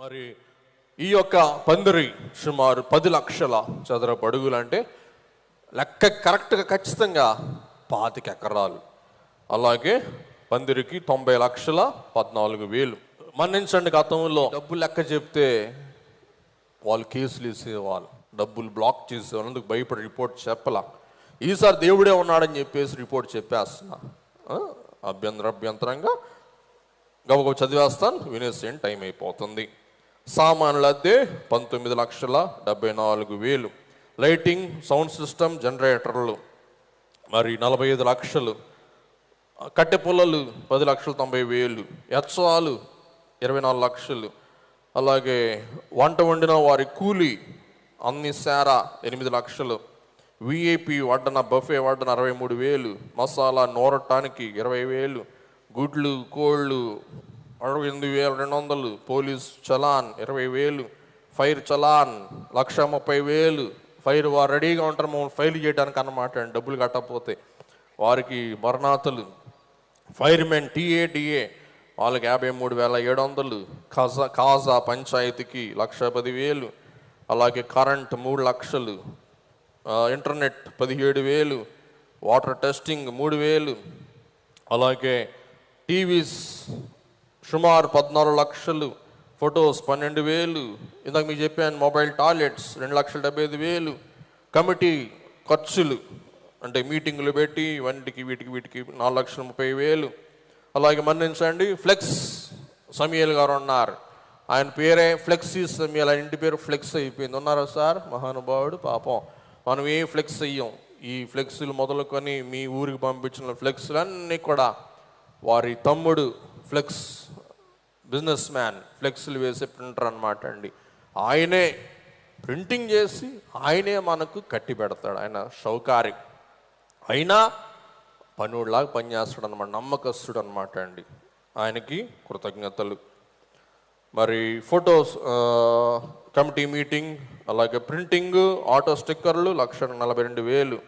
మరి ఈ యొక్క పందిరి సుమారు 10 లక్షల చదరపు అడుగులు, అంటే లెక్క కరెక్ట్గా ఖచ్చితంగా 25 ఎకరాలు. అలాగే పందిరికి 90,14,000. మన్నించండి, గతంలో డబ్బులు లెక్క చెప్తే వాళ్ళు కేసులు వేసేవాళ్ళు, డబ్బులు బ్లాక్ చేసేవాళ్ళు, అందుకు భయపడి రిపోర్ట్ చెప్పలా. ఈసారి దేవుడే ఉన్నాడని చెప్పేసి రిపోర్ట్ చెప్పేస్తున్నా. అభ్యంతరంగా గబగబ చదివేస్తాను, వినేసేయండి, టైం అయిపోతుంది. సామాన్ల అద్దె 19,74,000. లైటింగ్, సౌండ్ సిస్టమ్, జనరేటర్లు మరి 45 లక్షలు. కట్టె పుల్లలు 10,90,000. ఎచ్చాలు 24 లక్షలు. అలాగే వంట వండిన వారి కూలి అన్ని సేరా 8 లక్షలు. విఐపి వడ్డన, బఫే వడ్డన 63,000. మసాలా నూరటానికి 20,000. గుడ్లు, కోళ్ళు 68,200. Police challan 20,000. Fire challan 1,30,000. Fire వారు రెడీగా ఉంటారు మమ్మల్ని ఫైల్ చేయడానికి అన్నమాట, డబ్బులు కట్టకపోతే వారికి మరణాతులు. ఫైర్మెన్ టీఏ వాళ్ళకి 53,700. కాజా పంచాయతీకి 1,10,000. అలాగే కరెంట్ 3 లక్షలు. ఇంటర్నెట్ 17,000. Water testing 3,000. అలాగే టీవీస్ సుమారు 14 లక్షలు. ఫొటోస్ 12,000. ఇందాక మీకు చెప్పాను, మొబైల్ టాయిలెట్స్ 2,75,000. కమిటీ ఖర్చులు అంటే మీటింగులు పెట్టి వీటికి 4,30,000. అలాగే మన్నించండి, ఫ్లెక్స్ సమీయల్ గారు ఉన్నారు, ఆయన పేరే ఫ్లెక్సీ సమీయల్, ఆయన ఇంటి పేరు ఫ్లెక్స్ అయిపోయింది. ఉన్నారా సార్? మహానుభావుడు. పాపం మనం ఏ ఫ్లెక్స్ అయ్యాం, ఈ ఫ్లెక్స్లు మొదలుకొని మీ ఊరికి పంపించిన ఫ్లెక్స్లు అన్నీ కూడా వారి తమ్ముడు ఫ్లెక్స్ బిజినెస్ మ్యాన్ ఫ్లెక్స్లు వేసే ప్రింటర్ అనమాట అండి. ఆయనే ప్రింటింగ్ చేసి ఆయనే మనకు కట్టి పెడతాడు. ఆయన షౌకారి అయినా పనుడిలాగా పనిచేస్తాడు అనమాట, నమ్మకస్తుడు అనమాట అండి. ఆయనకి కృతజ్ఞతలు. మరి ఫొటోస్, కమిటీ మీటింగ్, అలాగే ప్రింటింగ్, ఆటో స్టిక్కర్లు 1,42,000.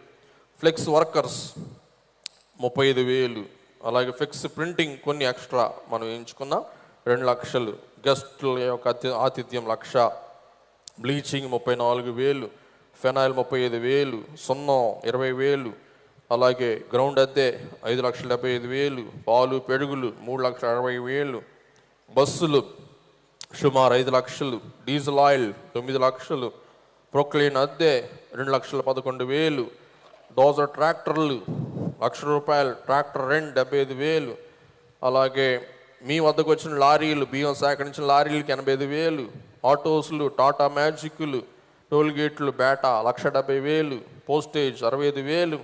Flex workers 35,000. అలాగే ఫ్లెక్స్ ప్రింటింగ్ కొన్ని ఎక్స్ట్రా మనం ఎంచుకున్నాం 2 లక్షలు. గెస్టుల యొక్క ఆతిథ్యం 1,00,000. బ్లీచింగ్ 34,000. ఫెనాయిల్ 35,000. సున్నం 20,000. అలాగే గ్రౌండ్ అద్దె 5,75,000. పాలు పెరుగులు 3,60,000. బస్సులు సుమారు 5 లక్షలు. డీజిల్ ఆయిల్ 9 లక్షలు. ప్రొక్లీన్ అద్దె 2,11,000. డోజర్ ట్రాక్టర్లు ₹1,00,000. Tractor rent 75,000. అలాగే మీ వద్దకు వచ్చిన లారీలు, బియ్యం సేకరించిన లారీలకి 85,000. ఆటోస్లు, టాటా మ్యాజిక్లు, టోల్గేట్లు, బేటా 1,70,000. పోస్టేజ్ 65,000.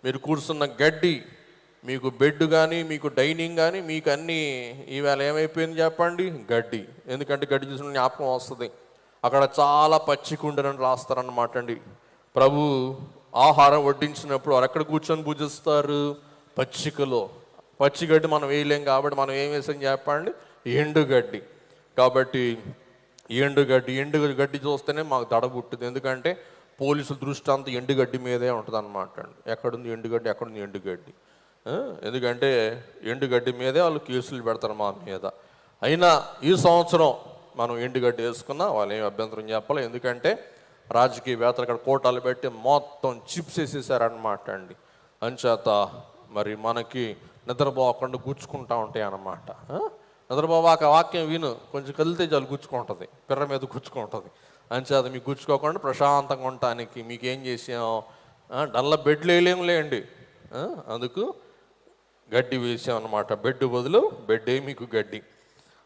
మీరు కూర్చున్న గడ్డి, మీకు బెడ్ కానీ, మీకు డైనింగ్ కానీ, మీకు అన్నీ ఈవేళ ఏమైపోయింది చెప్పండి? గడ్డి. ఎందుకంటే గడ్డి చూసిన జ్ఞాపకం వస్తుంది. అక్కడ చాలా పచ్చికుండని రాస్తారన్నమాట అండి. ప్రభు ఆహారం వడ్డించినప్పుడు వారు ఎక్కడ కూర్చొని పూజిస్తారు? పచ్చికలో. పచ్చిగడ్డి మనం వేయలేం కాబట్టి మనం ఏం వేసాం చెప్పండి? ఎండుగడ్డి. కాబట్టి ఎండుగడ్డి చూస్తేనే మాకు దడ పుట్టింది. ఎందుకంటే పోలీసుల దృష్టి అంతా ఎండుగడ్డి మీదే ఉంటుంది అనమాట అండి. ఎక్కడుంది ఎండుగడ్డి. ఎందుకంటే ఎండుగడ్డి మీదే వాళ్ళు కేసులు పెడతారు మా మీద. అయినా ఈ సంవత్సరం మనం ఎండుగడ్డి వేసుకున్నా వాళ్ళు ఏం అభ్యంతరం చెప్పాలి. ఎందుకంటే రాజకీయవేత్తలు అక్కడ కోటాలు పెట్టి మొత్తం చిప్స్ వేసేసారనమాట అండి. అంచేత మరి మనకి నిద్రపోకుండా గుచ్చుకుంటూ ఉంటాయి అన్నమాట. నిద్రపోవాక వాక్యం విను, కొంచెం కదిలితే చాలు గుచ్చుకుంటుంది, పిర్ర మీద గుచ్చుకుంటుంది. అంచేత మీకు గుచ్చుకోకుండా ప్రశాంతంగా ఉండటానికి మీకేం చేసాం? డల్ల బెడ్లు వేయలేములేండి, అందుకు గడ్డి వేసాం అనమాట. బెడ్ బదులు బెడ్డే మీకు గడ్డి.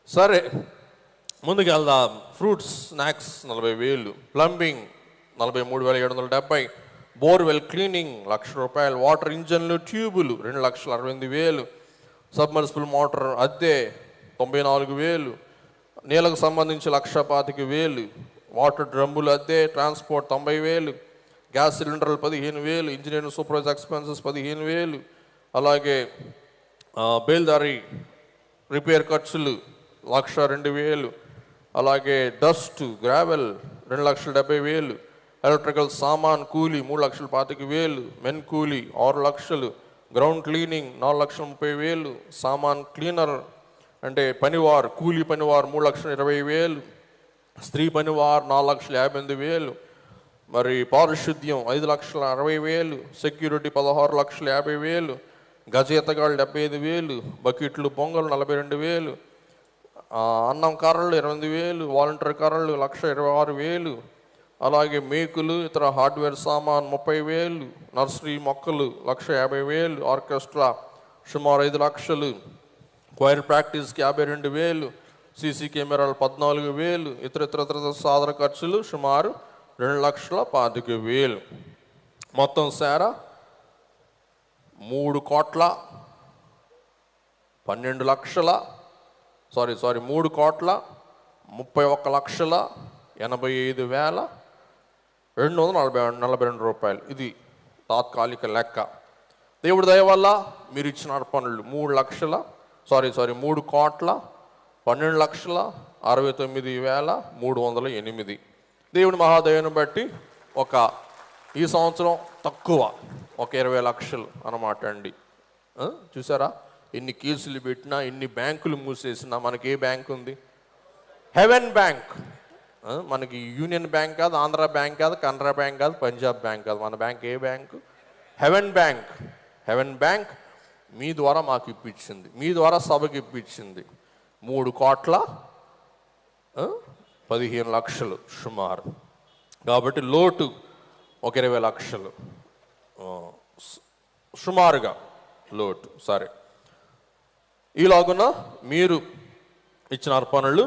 సరే, ముందుకు వెళ్దాం. Fruits, snacks 40,000. Plumbing 43,770. Borewell cleaning ₹1,00,000. Water ఇంజన్లు, ట్యూబులు 2,68,000. సబ్మర్సిబుల్ మోటార్ అద్దె 94,000. నీళ్ళకు సంబంధించి 1,25,000. వాటర్ డ్రమ్ములు అద్దె, ట్రాన్స్పోర్ట్ 90,000. గ్యాస్ సిలిండర్లు 15,000. Engineering supervisor expenses 15,000. అలాగే బేల్దారి రిపేర్ ఖర్చులు 1,02,000. అలాగే డస్ట్, గ్రావెల్ 2,70,000. ఎలక్ట్రికల్ సామాన్ కూలీ 3,25,000. మెన్ కూలీ 6 లక్షలు. Ground cleaning 4,30,000. సామాన్ క్లీనర్ అంటే పనివారు, కూలీ పనివారు 3,20,000. స్త్రీ పనివారు 4,58,000, మరి పారిశుద్ధ్యం 5,60,60,000, సెక్యూరిటీ 16,50,000, గజ ఈతగాళ్ళు 75,000, బకెట్లు పొంగలు 42,000, అన్నం కర్రలు 28,000, వాలంటీర్ కర్రలు 1,26,000, అలాగే మేకులు ఇతర హార్డ్వేర్ సామాన్ 30,000, నర్సరీ మొక్కలు 1,50,000, ఆర్కెస్ట్రా సుమారు 5 లక్షలు, క్వైర్ ప్రాక్టీస్కి 52,000, సీసీ కెమెరాలు 14,000, ఇతర సాధన ఖర్చులు సుమారు 2,25,000. మొత్తం సారా 3 కోట్ల 12 లక్షల 3 కోట్ల 31 లక్షల 85,242 రూపాయలు. ఇది తాత్కాలిక లెక్క. దేవుడి దయ వల్ల మీరు ఇచ్చిన అర్పణలు 3 కోట్ల 12 లక్షల 69,308. దేవుడి మహాదయను బట్టి ఈ సంవత్సరం తక్కువ 20 లక్షలు అన్నమాట అండి. చూసారా, ఎన్ని కేసులు పెట్టినా, ఎన్ని బ్యాంకులు మూసేసినా మనకి ఏ బ్యాంక్ ఉంది? Heaven bank. మనకి యూనియన్ బ్యాంక్ కాదు, ఆంధ్ర బ్యాంక్ కాదు, కెనరా బ్యాంక్ కాదు, పంజాబ్ బ్యాంక్ కాదు. మన బ్యాంక్ ఏ bank? Heaven bank. Heaven bank మీ ద్వారా మాకు ఇప్పించింది, మీ ద్వారా సభకి ఇప్పించింది 3 కోట్ల 15 లక్షలు సుమారు. కాబట్టి లోటు 20 లక్షలు సుమారుగా లోటు. సరే, ఈలాగున మీరు ఇచ్చిన అర్పణలు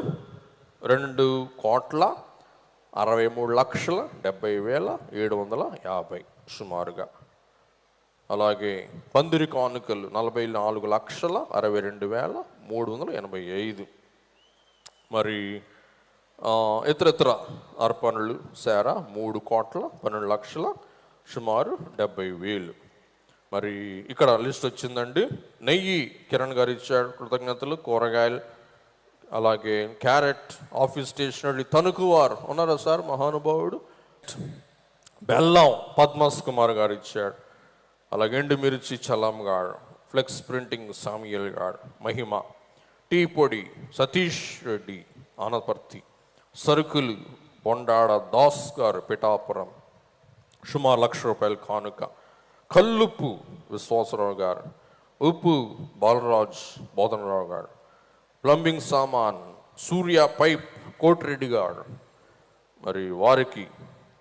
2,63,70,750 సుమారుగా. అలాగే పందిరి కానుకలు 44,62,385. మరి ఇతరత్ర అర్పణలు సారా 3 కోట్ల 12 లక్షల సుమారు 70,000. మరి ఇక్కడ లిస్ట్ వచ్చిందండి. నెయ్యి కిరణ్ గారు ఇచ్చాడు, కృతజ్ఞతలు. కూరగాయలు, అలాగే క్యారెట్, ఆఫీస్ స్టేషనరీ తణుకు వారు ఉన్నారా సార్, మహానుభావుడు. బెల్లం పద్మస్ కుమార్ గారు ఇచ్చాడు. అలాగే ఎండుమిర్చి చలం గారు, ఫ్లెక్స్ ప్రింటింగ్ సామ్యుయల్ గారు, మహిమ, టీ పొడి సతీష్ రెడ్డి ఆనపర్తి, సరుకులు బొండాడ దాస్ గారు పిఠాపురం సుమారు 1,00,000 రూపాయల కానుక. కల్లుప్పు విశ్వాసరావు గారు, ఉప్పు బాలరాజ్ బోధనరావు గారు, ప్లంబింగ్ సామాన్ సూర్య పైప్ కోటిరెడ్డి గారు, మరి వారికి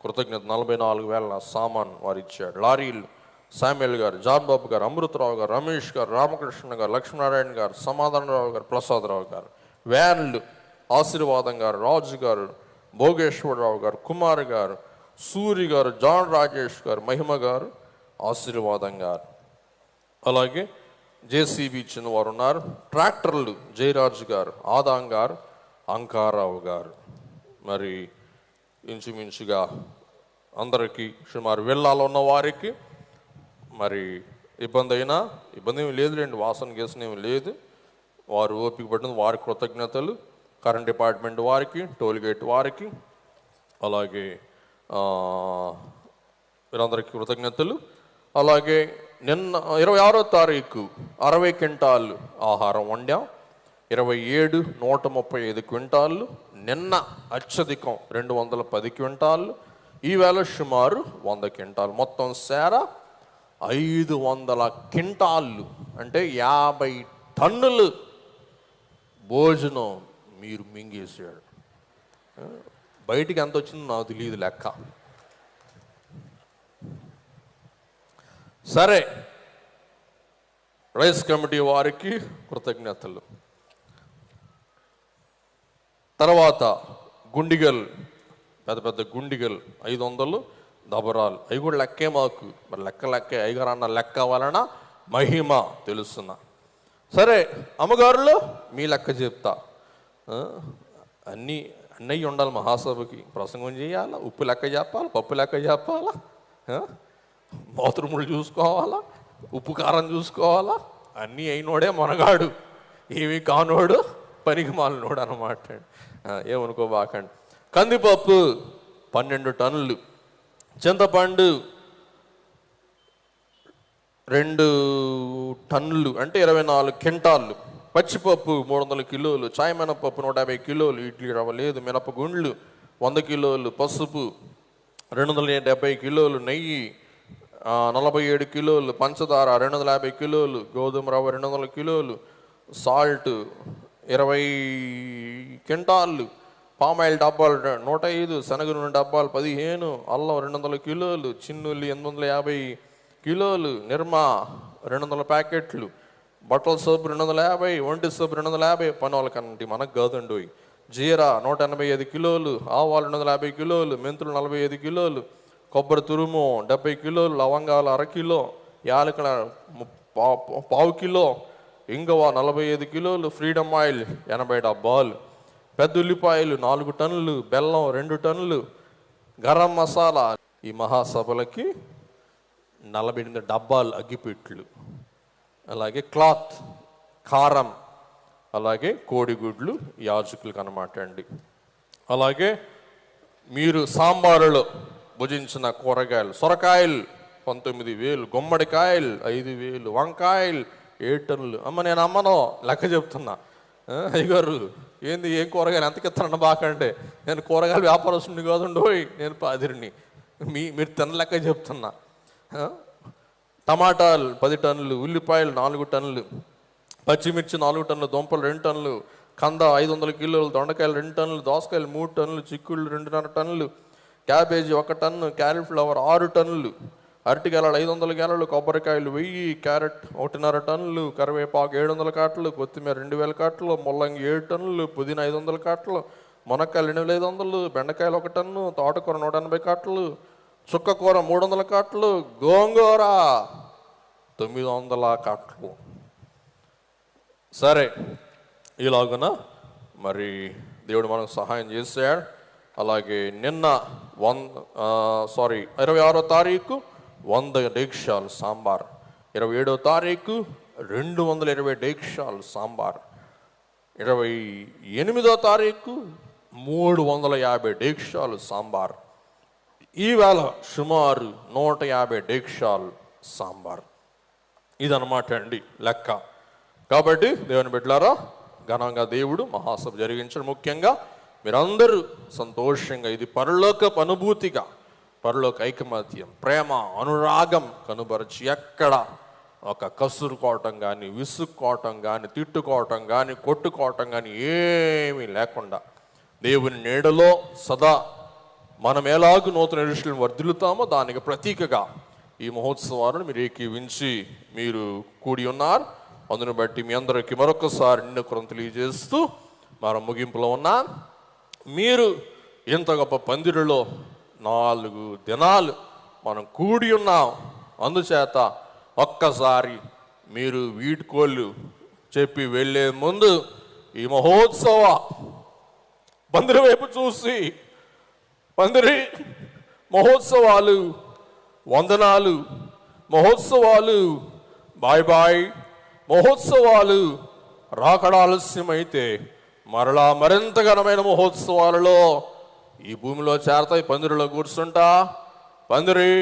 కృతజ్ఞత 44,000 సామాన్ వారు ఇచ్చాడు. లారీలు శామ్యుల్ గారు, జాన్ బాబు గారు, అమృతరావు గారు, రమేష్ గారు, రామకృష్ణ గారు, లక్ష్మీనారాయణ గారు, సమాధానరావు గారు, ప్రసాదరావు గారు. వ్యాన్లు ఆశీర్వాదం గారు, రాజు గారు, భోగేశ్వరరావు గారు, కుమార్ గారు, సూరి గారు, జాన్ రాజేష్ గారు, మహిమ గారు, ఆశీర్వాదం గారు. అలాగే జేసీబీ ఇచ్చిన వారు ఉన్నారు. ట్రాక్టర్లు జయరాజు గారు, ఆదాం గారు, అంకారావు గారు. మరి ఇంచుమించుగా అందరికీ సుమారు వెళ్ళాలో ఉన్న వారికి మరి ఇబ్బంది ఏమి లేదులేండి, వాసన గీసన ఏమి లేదు. వారు ఓపిక పట్టిన వారి కృతజ్ఞతలు. కరెంట్ డిపార్ట్మెంట్ వారికి, టోల్గేట్ వారికి, అలాగే వీరందరికీ కృతజ్ఞతలు. అలాగే నిన్న 26వ తారీఖు 60 క్వింటాళ్ళు ఆహారం వండాం. 27 135 క్వింటాళ్ళు. నిన్న అత్యధికం 210 క్వింటాళ్ళు. ఈవేళ సుమారు 100 క్వింటాలు. మొత్తం సేర 500 క్వింటాళ్ళు, అంటే 50 టన్నులు భోజనం మీరు మింగేసాడు. బయటికి ఎంత వచ్చిందో నాకు తెలియదు లెక్క. సరే, రైస్ కమిటీ వారికి కృతజ్ఞతలు. తర్వాత గుండిగల్, పెద్ద పెద్ద గుండిగల్ 500 దబరాలు, అవి కూడా లెక్కే మాకు. మరి లెక్కే అయ్యగారు అన్న లెక్క వలన మహిమ తెలుస్తున్నా. సరే, అమ్మగారులో మీ లెక్క చెప్తా. అన్నీ ఉండాలి మహాసభకి. ప్రసంగం చేయాలా, ఉప్పు లెక్క చెప్పాలా, పప్పు లెక్క చెప్పాలా, బాత్రూములు చూసుకోవాలా, ఉప్పు కారం చూసుకోవాలా. అన్నీ అయినోడే మనగాడు, ఏమి కానోడు పనికి మాలినోడు అన్నమాట. ఏమనుకోబాకండి. కందిపప్పు 12 టన్నులు, చింతపండు 2 టన్నులు, అంటే 24 క్వింటాళ్ళు. పచ్చిపప్పు 300 కిలోలు, చాయ్ మినపప్పు 150 కిలోలు, ఇడ్లీ రవ్వ లేదు, మినపగుండ్లు 100 కిలోలు, పసుపు 270 కిలోలు, నెయ్యి 47 కిలోలు, పంచదార 250 కిలోలు, గోధుమ రవ్వ 200 కిలోలు, సాల్ట్ 20 క్వింటాళ్ళు, పామాయిల్ డబ్బాలు 105, శనగ నూనె డబ్బాలు 15, అల్లం 200 కిలోలు, చిన్నుల్లి 850 కిలోలు, నిర్మా 200 ప్యాకెట్లు, బట్టల సోపు 250, ఒంటి సోపు 250, పని వాళ్ళకనంటే మనకు కాదండి. జీరా 185 కిలోలు, ఆవాలు 250 కిలోలు, మెంతులు 45 కిలోలు, కొబ్బరి తురుము 70 కిలోలు, లవంగాలు 1/2 కిలో, యాలకుల 1/4 కిలో, ఇంగువ 45 కిలోలు, ఫ్రీడమ్ ఆయిల్ 80 డబ్బాలు, పెద్ద ఉల్లిపాయలు 4 టన్నులు, బెల్లం 2 టన్నులు, గరం మసాలా. ఈ మహాసభలకి 48 డబ్బాలు అగ్గిపెట్లు, అలాగే క్లాత్, కారం, అలాగే కోడిగుడ్లు యాజకులకు అన్నమాట అండి. అలాగే మీరు సాంబారులో భుజించిన కూరగాయలు, సొరకాయలు 19,000, గుమ్మడికాయలు 5,000, వంకాయలు 7 టన్నులు. అమ్మ నేను అమ్మను లెక్క చెప్తున్నా. అయ్యగారు ఏంది ఏం కూరగాయలు ఎంతకి ఇస్తారన్న బాకంటే, నేను కూరగాయలు వ్యాపారస్తుని కాదుండోయ్, నేను పాదిరిని, మీరు తిన్న లెక్క చెప్తున్నా. టమాటాలు 10 టన్నులు, ఉల్లిపాయలు 4 టన్నులు, పచ్చిమిర్చి 4 టన్నులు, దుంపలు 2 టన్నులు, కంద 500 కిలోలు, దొండకాయలు 2 టన్నులు, దోసకాయలు 3 టన్నులు, చిక్కుళ్ళు 2.5 టన్నులు, క్యాబేజీ 1 టన్ను, క్యాలీఫ్లవర్ 6 టన్నులు, అరటిగెలలు 500 గెలలు, కొబ్బరికాయలు 1000, క్యారెట్ 1.5 టన్నులు, కరివేపాకు 700 కాట్లు, కొత్తిమీర 2000 కాట్లు, ముల్లంగి 7 టన్నులు, పుదీనా 500 కాట్లు, మునక్కాయలు 8,500, బెండకాయలు 1 టన్ను, తోటకూర 180 కాట్లు, చుక్కకూర 300 కాట్లు, గోంగూర 900 కాట్లు. సరే, ఇలాగున మరి దేవుడు మనకు సహాయం చేశాడు. అలాగే నిన్న 26వ తారీఖు 100 డేక్షాలు సాంబార్, 27వ తారీఖు 220 డేక్షాలు సాంబార్, 28వ తారీఖు 350 డేక్షాలు సాంబార్, ఈవేళ సుమారు 150 డేక్షాలు సాంబార్. ఇదన్నమాట అండి లెక్క. కాబట్టి దేవుని బిడ్డలారా, ఘనంగా దేవుడు మహాసభ జరిగించడం, ముఖ్యంగా మీరందరూ సంతోషంగా, ఇది పరలోకపు అనుభూతిగా, పరలోక ఐకమత్యం, ప్రేమ, అనురాగం కనుబరచి, ఎక్కడ ఒక కసురుకోవటం కానీ, విసుక్కోవటం కానీ, తిట్టుకోవటం కానీ, కొట్టుకోవటం కానీ ఏమీ లేకుండా దేవుని నీడలో సదా మనం ఎలాగూ నూతన యెరూషలేము వర్ధిల్లుతామో దానికి ప్రతీకగా ఈ మహోత్సవాలను మీరు ఏకీవించి మీరు కూడి ఉన్నారు. అందును బట్టి మీ అందరికీ మరొకసారి నిన్ను కృతజ్ఞతలు తెలియజేస్తూ మన ముగింపులో ఉన్నా. మీరు ఇంత గొప్ప పందిరిలో 4 దినాలు మనం కూడి ఉన్నాం. అందుచేత ఒక్కసారి మీరు వీడ్కోళ్ళు చెప్పి వెళ్ళే ముందు ఈ మహోత్సవ పందిరి వైపు చూసి, పందిరి మహోత్సవాలు, వందనాలు మహోత్సవాలు, బాయ్ బాయ్ మహోత్సవాలు రాకడ ఆలస్యమైతే మరలా మరింత ఘనమైన మహోత్సవాలలో ఈ భూమిలో చేరతాయి. పందిరిలో కూర్చుంటా, పందిరి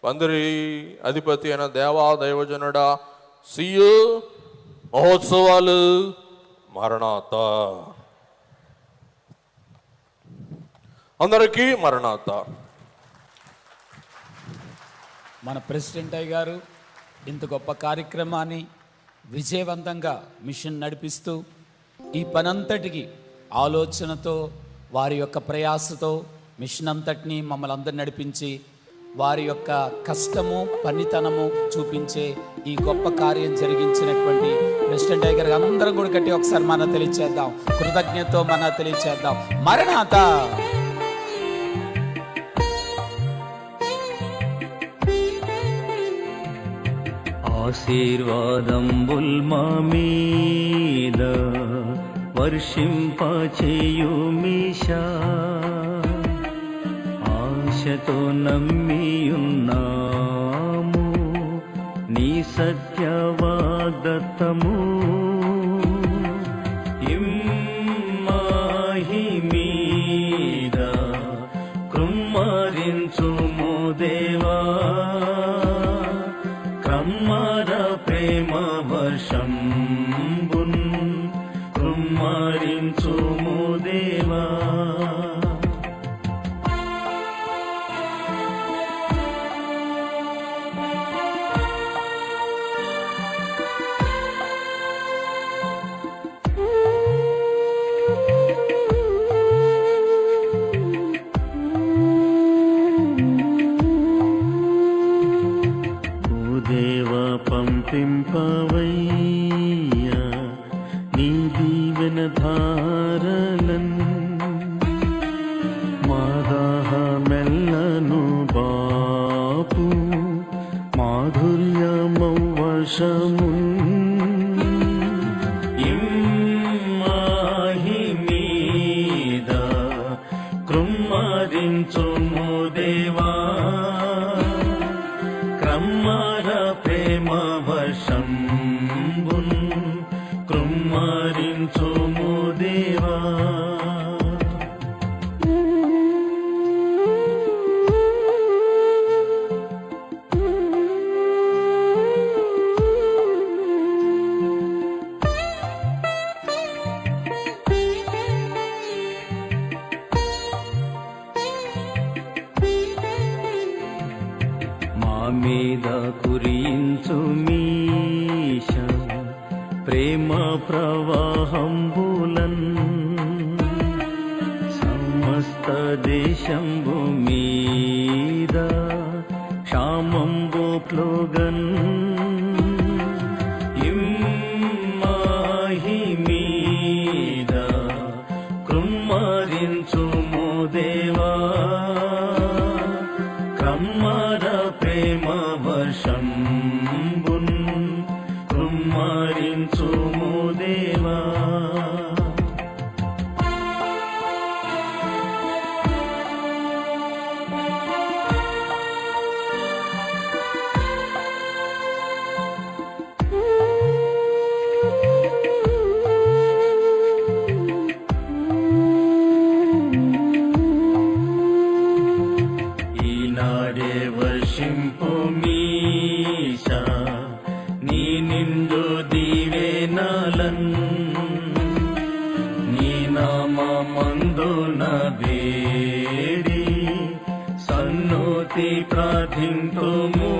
పందిరి అధిపతి అయిన దేవా దైవజనుడా, సియు మహోత్సవాలు, మరణాత. అందరికీ మరణాత. మన ప్రెసిడెంట్ అయ్య గారు ఇంత గొప్ప కార్యక్రమాన్ని విజయవంతంగా మిషన్ నడిపిస్తూ ఈ పనంతటికి ఆలోచనతో, వారి యొక్క ప్రయాసతో మిషన్ అంతటిని మమ్మల్ని అందరిని నడిపించి వారి యొక్క కష్టము, పనితనము చూపించే ఈ గొప్ప కార్యం జరిగించినటువంటి ప్రెసిడెంట్ అయ్య గారికి అందరం కూడా గట్టి ఒకసారి మన తెలియచేద్దాం, కృతజ్ఞతతో మన తెలియచేద్దాం. మరణాత. ఆశీర్వాదంబుల్ మా మీద వర్షింపచేయుమీశా, ఆశతో నమ్మియున్నాము నీ సత్యవాగ్దత్తము. ఇమ్మాహి మీద కృమ్మరించుము దేవా, కమ్మర ప్రేమ వర్షంబున్ కుమ్మరించుము దేవా. పంపింపవయ్యా నీ దీవెన ధారలన్ మా దాహమెల్లను బాపు మాధుర్యమౌ వర్షమున్ ఇమ్మాహి మీద కృమ్మరించుము దేవా. క్రమ్మర ప్రేమ వర్షంబున్ కృమ్మరించుము దేవా. మా మీద కురించు మీష ప్రేమ ప్రవాహంబులన్ సమస్త దేశంబు మీద క్షామంబు ప్లోగన్ ఇమ్మాహి మీద కృమ్మరించుము దేవా. కమ్మర ప్రేమ వర్షంబున్ కృమ్మరించుము దేవా. ఈనాడే వర్షింపు మీష నీ నిండు దీవెనలన్ నీ నామమందున వేడి సన్నుతి ప్రార్థింతుము.